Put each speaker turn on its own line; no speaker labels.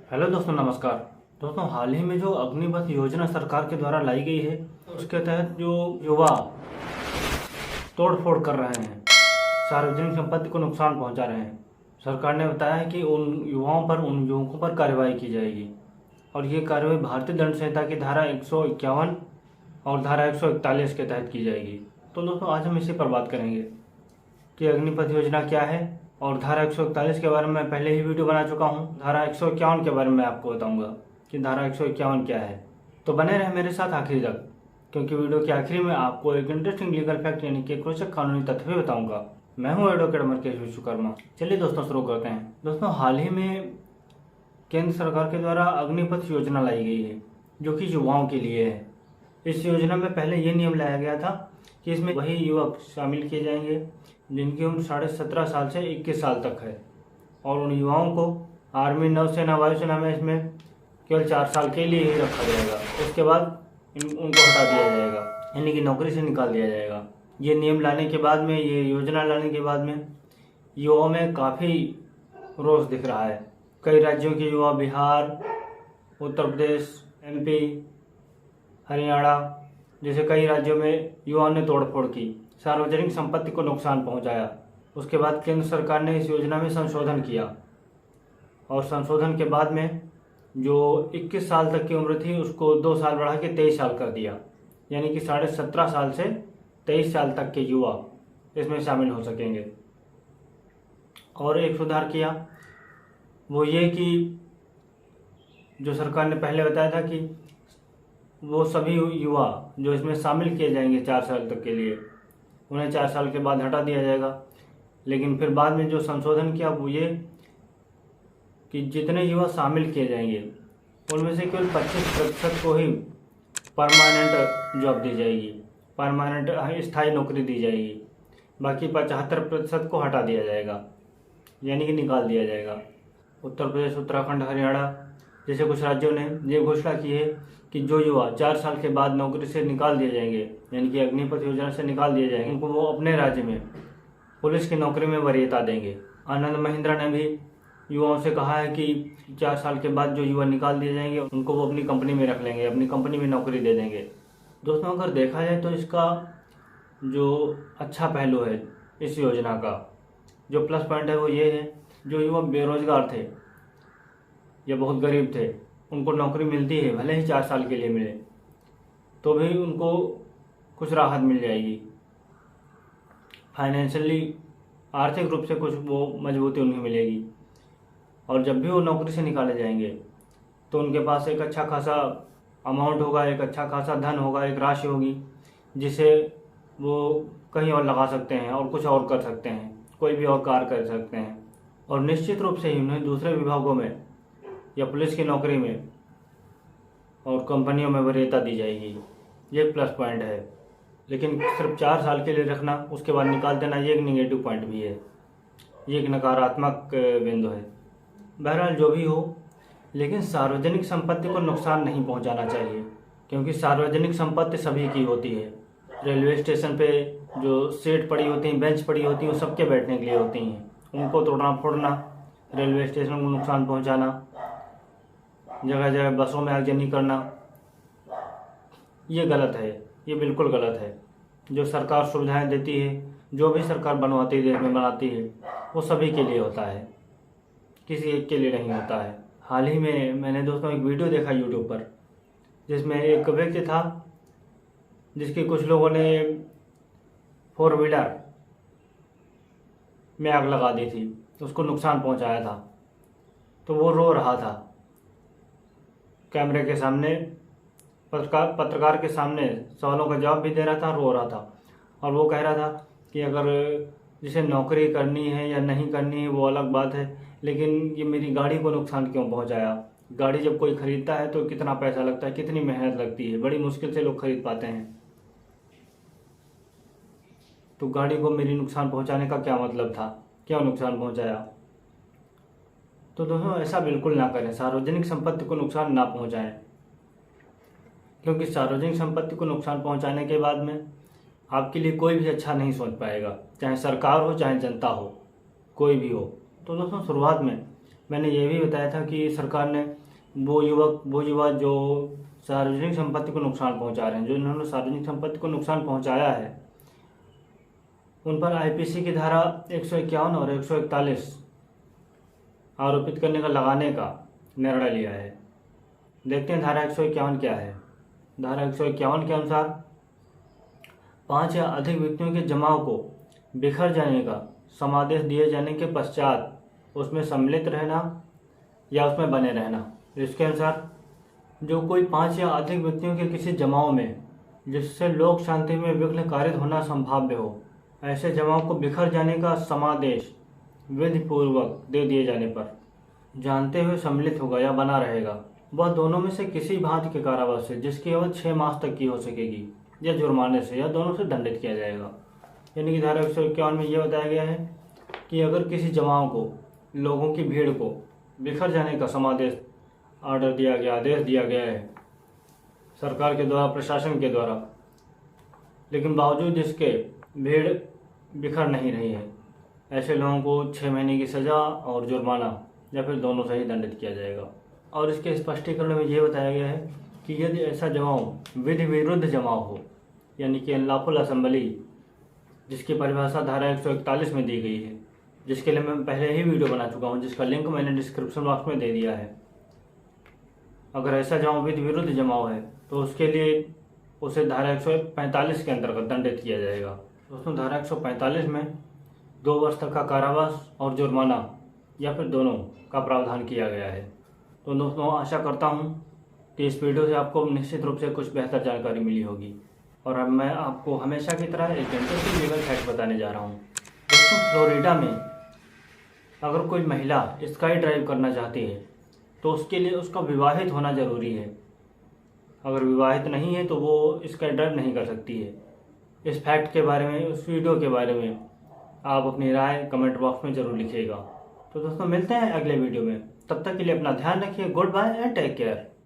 Hello दोस्तों, नमस्कार। दोस्तों, हाल ही में जो अग्निपथ योजना सरकार के द्वारा लाई गई है, उसके तहत जो युवा तोड़फोड़ कर रहे हैं, सार्वजनिक संपत्ति को नुकसान पहुंचा रहे हैं, सरकार ने बताया है कि उन युवाओं पर, उन युवकों पर कार्रवाई की जाएगी। और ये कार्रवाई भारतीय दंड संहिता की धारा 151 और धारा 141 के तहत की जाएगी। तो दोस्तों, आज हम इसी पर बात करेंगे कि अग्निपथ योजना क्या है। और धारा 141 के बारे में मैं पहले ही वीडियो बना चुका हूँ। धारा 151 के बारे में आपको बताऊंगा कि धारा 151 क्या है। तो बने रहे मेरे साथ आखिरी तक, क्योंकि वीडियो के आखिरी में आपको एक इंटरेस्टिंग लीगल फैक्ट यानी कि एक रोचक कानूनी तथ्य भी बताऊंगा। मैं हूँ एडवोकेट मरकेश विश्वकर्मा। चलिए दोस्तों, शुरू करते हैं। दोस्तों, हाल ही में केंद्र सरकार के द्वारा अग्निपथ योजना लाई गई है, जो कि युवाओं के लिए है। इस योजना में पहले ये नियम लाया गया था कि इसमें वही युवक शामिल किए जाएंगे जिनकी उम्र 17.5 साल से 21 साल तक है। और उन युवाओं को आर्मी, नौसेना, वायुसेना में इसमें केवल 4 साल के लिए ही रखा जाएगा। उसके बाद उनको हटा दिया जाएगा, यानी कि नौकरी से निकाल दिया जाएगा। ये नियम लाने के बाद में, ये योजना लाने के बाद में युवाओं में काफ़ी रोष दिख रहा है। कई राज्यों के युवा, बिहार, उत्तर प्रदेश, MP, हरियाणा जैसे कई राज्यों में युवाओं ने तोड़फोड़ की, सार्वजनिक संपत्ति को नुकसान पहुंचाया। उसके बाद केंद्र सरकार ने इस योजना में संशोधन किया और संशोधन के बाद में जो 21 साल तक की उम्र थी उसको 2 साल बढ़ा के 23 साल कर दिया, यानी कि 17.5 साल से 23 साल तक के युवा इसमें शामिल हो सकेंगे। और एक सुधार किया, वो ये कि जो सरकार ने पहले बताया था कि वो सभी युवा जो इसमें शामिल किए जाएंगे 4 साल तक के लिए, उन्हें 4 साल के बाद हटा दिया जाएगा। लेकिन फिर बाद में जो संशोधन किया वो ये कि जितने युवा शामिल किए जाएंगे उनमें से केवल 25% को ही परमानेंट जॉब दी जाएगी, परमानेंट स्थायी नौकरी दी जाएगी। बाकी 75% को हटा दिया जाएगा, यानी कि निकाल दिया जाएगा। उत्तर प्रदेश, उत्तराखंड, हरियाणा जैसे कुछ राज्यों ने ये घोषणा की है कि जो युवा 4 साल के बाद नौकरी से निकाल दिए जाएंगे, यानी कि अग्निपथ योजना से निकाल दिए जाएंगे, उनको वो अपने राज्य में पुलिस की नौकरी में वरीयता देंगे। आनंद महिंद्रा ने भी युवाओं से कहा है कि 4 साल के बाद जो युवा निकाल दिए जाएंगे उनको वो अपनी कंपनी में रख लेंगे, अपनी कंपनी में नौकरी दे देंगे। दोस्तों, अगर देखा जाए तो इसका जो अच्छा पहलू है इस योजना का, जो प्लस पॉइंट है वो ये है, जो युवा बेरोजगार थे या बहुत गरीब थे उनको नौकरी मिलती है, भले ही 4 साल के लिए मिले तो भी उनको कुछ राहत मिल जाएगी। फाइनेंशियली, आर्थिक रूप से कुछ वो मजबूती उन्हें मिलेगी। और जब भी वो नौकरी से निकाले जाएंगे तो उनके पास एक अच्छा खासा अमाउंट होगा, एक अच्छा खासा धन होगा, एक राशि होगी जिसे वो कहीं और लगा सकते हैं और कुछ और कर सकते हैं, कोई भी और कार्य कर सकते हैं। और निश्चित रूप से ही उन्हें दूसरे विभागों में या पुलिस की नौकरी में और कंपनियों में वरीयता दी जाएगी। ये प्लस पॉइंट है। लेकिन सिर्फ 4 साल के लिए रखना, उसके बाद निकाल देना, ये एक निगेटिव पॉइंट भी है, ये एक नकारात्मक बिंदु है। बहरहाल जो भी हो, लेकिन सार्वजनिक संपत्ति को नुकसान नहीं पहुंचाना चाहिए, क्योंकि सार्वजनिक संपत्ति सभी की होती है। रेलवे स्टेशन पे जो सीट पड़ी होती हैं, बेंच पड़ी होती हैं, वो सबके बैठने के लिए होती हैं। उनको तोड़ना फोड़ना, रेलवे स्टेशन को नुकसान पहुँचाना, जगह जगह बसों में आगजनी करना, ये गलत है, ये बिल्कुल गलत है। जो सरकार सुविधाएं देती है, जो भी सरकार बनवाती है, देश में बनाती है, वो सभी के लिए होता है, किसी एक के लिए नहीं होता है। हाल ही में मैंने दोस्तों एक वीडियो देखा यूट्यूब पर, जिसमें एक व्यक्ति था जिसकी कुछ लोगों ने 4 व्हीलर में आग लगा दी थी, उसको नुकसान पहुंचाया था। तो वो रो रहा था कैमरे के सामने, पत्रकार के सामने सवालों का जवाब भी दे रहा था, रो रहा था। और वो कह रहा था कि अगर जिसे नौकरी करनी है या नहीं करनी है वो अलग बात है, लेकिन ये मेरी गाड़ी को नुकसान क्यों पहुंचाया। गाड़ी जब कोई खरीदता है तो कितना पैसा लगता है, कितनी मेहनत लगती है, बड़ी मुश्किल से लोग खरीद पाते हैं। तो गाड़ी को मेरी नुकसान पहुंचाने का क्या मतलब था, क्यों नुकसान पहुंचाया। तो दोस्तों, ऐसा बिल्कुल ना करें, सार्वजनिक संपत्ति को नुकसान ना पहुंचाएं, क्योंकि सार्वजनिक संपत्ति को नुकसान पहुंचाने के बाद में आपके लिए कोई भी अच्छा नहीं सोच पाएगा, चाहे सरकार हो चाहे जनता हो, कोई भी हो। तो दोस्तों, शुरुआत में मैंने ये भी बताया था कि सरकार ने वो युवा जो सार्वजनिक संपत्ति को नुकसान पहुंचा रहे हैं, जो इन्होंने सार्वजनिक संपत्ति को नुकसान पहुंचाया है, उन पर आईपीसी की धारा 151 और 141 आरोपित करने का लगाने का निर्णय लिया है। देखते हैं धारा 151 क्या है। धारा 151 के अनुसार 5 या अधिक व्यक्तियों के जमाव को बिखर जाने का समादेश दिए जाने के पश्चात उसमें सम्मिलित रहना या उसमें बने रहना। इसके अनुसार जो कोई 5 या अधिक व्यक्तियों के किसी जमाव में जिससे लोक शांति में विघ्न कारित होना संभाव्य हो, ऐसे जमाव को बिखर जाने का समादेश विधि पूर्वक दे दिए जाने पर जानते हुए सम्मिलित होगा या बना रहेगा, वह दोनों में से किसी भांति के कारावास से जिसकी अवधि 6 मास तक की हो सकेगी या जुर्माने से या दोनों से दंडित किया जाएगा। यानी कि धारा 151 में यह बताया गया है कि अगर किसी जमाव को, लोगों की भीड़ को बिखर जाने का समादेश ऑर्डर दिया गया, आदेश दिया गया है सरकार के द्वारा, प्रशासन के द्वारा, लेकिन बावजूद इसके भीड़ बिखर नहीं रही है, ऐसे लोगों को 6 महीने की सज़ा और जुर्माना या फिर दोनों से ही दंडित किया जाएगा। और इसके स्पष्टीकरण में ये बताया गया है कि यदि ऐसा जमाव विधि विरुद्ध जमाव हो, यानी कि अनलॉफुल असेंबली, जिसकी परिभाषा धारा 141 में दी गई है, जिसके लिए मैं पहले ही वीडियो बना चुका हूँ, जिसका लिंक मैंने डिस्क्रिप्शन बॉक्स में दे दिया है। अगर ऐसा जमाव विधि विरुद्ध जमाव है तो उसके लिए उसे धारा 145 के अंतर्गत दंडित किया जाएगा। दोस्तों, धारा 145 में 2 वर्ष तक का कारावास और जुर्माना या फिर दोनों का प्रावधान किया गया है। तो दोस्तों, आशा करता हूँ कि इस वीडियो से आपको निश्चित रूप से कुछ बेहतर जानकारी मिली होगी। और अब मैं आपको हमेशा की तरह एक इंटरेस्टिंग लीगल फैक्ट बताने जा रहा हूँ। दोस्तों, फ्लोरिडा में अगर कोई महिला स्काई ड्राइव करना चाहती है तो उसके लिए उसका विवाहित होना ज़रूरी है। अगर विवाहित नहीं है तो वो स्काई ड्राइव नहीं कर सकती है। इस फैक्ट के बारे में, उस वीडियो के बारे में आप अपनी राय कमेंट बॉक्स में ज़रूर लिखिएगा। तो दोस्तों, मिलते हैं अगले वीडियो में। तब तक के लिए अपना ध्यान रखिए। Good bye and take care.